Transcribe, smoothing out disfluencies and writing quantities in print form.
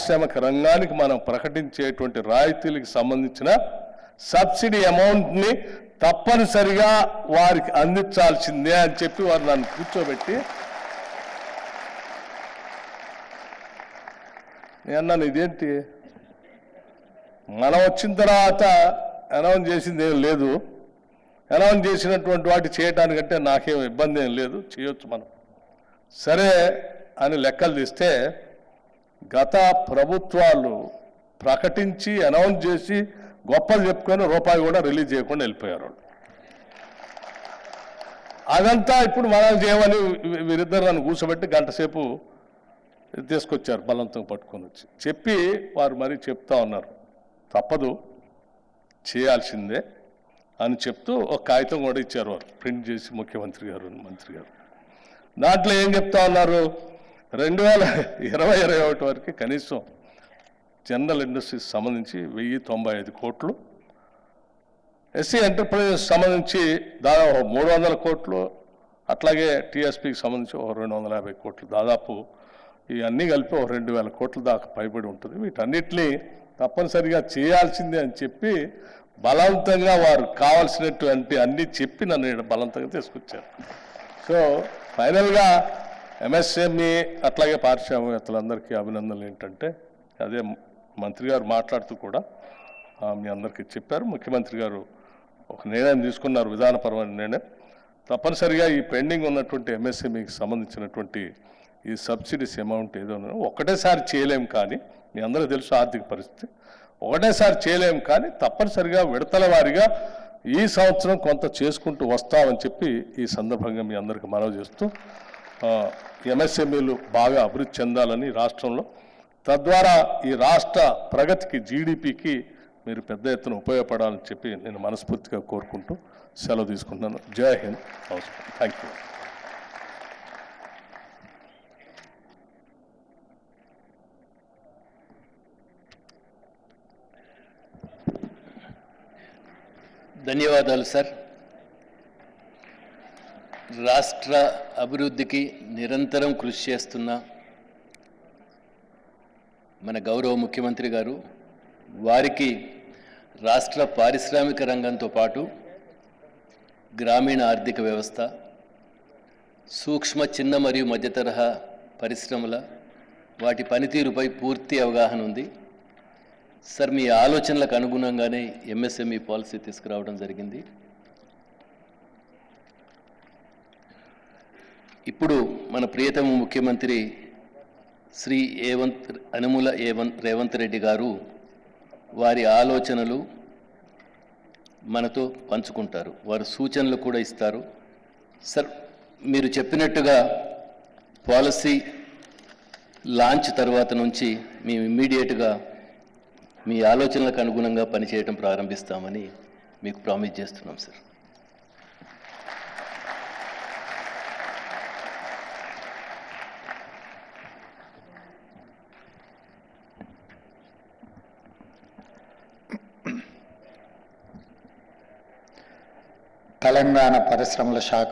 పారిశ్రామిక రంగానికి మనం ప్రకటించేటువంటి రాయితీలకు సంబంధించిన సబ్సిడీ అమౌంట్ని తప్పనిసరిగా వారికి అందించాల్సిందే అని చెప్పి వారు నన్ను కూర్చోబెట్టి నేను అన్నాను, ఇదేంటి మనం వచ్చిన తర్వాత అనౌన్స్ చేసింది ఏం లేదు, అనౌన్స్ చేసినటువంటి వాటి చేయడానికంటే నాకేం ఇబ్బంది ఏం లేదు, చేయొచ్చు మనం. సరే అని లెక్కలు తీస్తే గత ప్రభుత్వాలు ప్రకటించి అనౌన్స్ చేసి గొప్పలు చెప్పుకొని రూపాయి కూడా రిలీజ్ చేయకుండా వెళ్ళిపోయారు. అదంతా ఇప్పుడు మనం చేయమని వీరిద్దరు నన్ను కూర్చోబెట్టి గంట సేపు తీసుకొచ్చారు, బలవంతం పట్టుకొని వచ్చి చెప్పి వారు మరీ చెప్తా ఉన్నారు, తప్పదు చేయాల్సిందే అని చెప్తూ ఒక కాగితం కూడా ఇచ్చారు వారు, ప్రింట్ చేసి ముఖ్యమంత్రి గారు మంత్రి గారు. దాంట్లో ఏం చెప్తా ఉన్నారు, 2020-21 వరకు కనీసం జనరల్ ఇండస్ట్రీస్ సంబంధించి 1095 కోట్లు, ఎస్సీ ఎంటర్ప్రైజెస్ సంబంధించి దాదాపు 300 కోట్లు, అట్లాగే టీఎస్పీకి సంబంధించి 250 కోట్లు, దాదాపు ఇవన్నీ కలిపి 2000 కోట్ల దాకా పైబడి ఉంటుంది. వీటన్నిటినీ తప్పనిసరిగా చేయాల్సిందే అని చెప్పి బలవంతంగా వారు కావాల్సినటువంటి అన్నీ చెప్పి నన్ను బలవంతంగా తీసుకొచ్చారు. సో ఫైనల్గా ఎంఎస్ఎంఈ అట్లాగే పారిశ్రామికవేత్తలందరికీ అభినందనలు ఏంటంటే, అదే మంత్రి గారు మాట్లాడుతూ కూడా మీ అందరికీ చెప్పారు, ముఖ్యమంత్రి గారు ఒక నిర్ణయం తీసుకున్నారు, విధానపరమైన నిర్ణయం. తప్పనిసరిగా ఈ పెండింగ్ ఉన్నటువంటి ఎంఎస్ఎంఈకి సంబంధించినటువంటి ఈ సబ్సిడీస్ అమౌంట్ ఏదో ఒకటేసారి చేయలేం, కానీ మీ అందరూ తెలుసు ఆర్థిక పరిస్థితి, ఒకటేసారి చేయలేం, కానీ తప్పనిసరిగా విడతల వారీగా ఈ సంవత్సరం కొంత చేసుకుంటూ వస్తామని చెప్పి ఈ సందర్భంగా మీ అందరికీ మనవి చేస్తూ, ఎంఎస్ఎంఈలు బాగా అభివృద్ధి చెందాలని రాష్ట్రంలో, తద్వారా ఈ రాష్ట్ర ప్రగతికి, జీడిపికి మీరు పెద్ద ఎత్తున ఉపయోగపడాలని చెప్పి నేను మనస్ఫూర్తిగా కోరుకుంటూ సెలవు తీసుకుంటున్నాను. జై హింద్, నమస్కారం, థ్యాంక్ యూ. ధన్యవాదాలు సార్. రాష్ట్ర అభివృద్ధికి నిరంతరం కృషి చేస్తున్న మన గౌరవ ముఖ్యమంత్రి గారు, వారికి రాష్ట్ర పారిశ్రామిక రంగంతో పాటు గ్రామీణ ఆర్థిక వ్యవస్థ, సూక్ష్మ, చిన్న మరియు మధ్యతరహా పరిశ్రమల వాటి పనితీరుపై పూర్తి అవగాహన ఉంది. సార్, మీ ఆలోచనలకు అనుగుణంగానే ఎంఎస్ఎంఈ పాలసీ తీసుకురావడం జరిగింది. ఇప్పుడు మన ప్రియతమ ముఖ్యమంత్రి శ్రీ యనమల రేవంత్ రెడ్డి గారు వారి ఆలోచనలు మనతో పంచుకుంటారు, వారు సూచనలు కూడా ఇస్తారు. సార్, మీరు చెప్పినట్టుగా పాలసీ లాంచ్ తర్వాత నుంచి మేము ఇమ్మీడియట్గా మీ ఆలోచనలకు అనుగుణంగా పనిచేయడం ప్రారంభిస్తామని మీకు ప్రామిస్ చేస్తున్నాం సార్. తెలంగాణ పరిశ్రమల శాఖ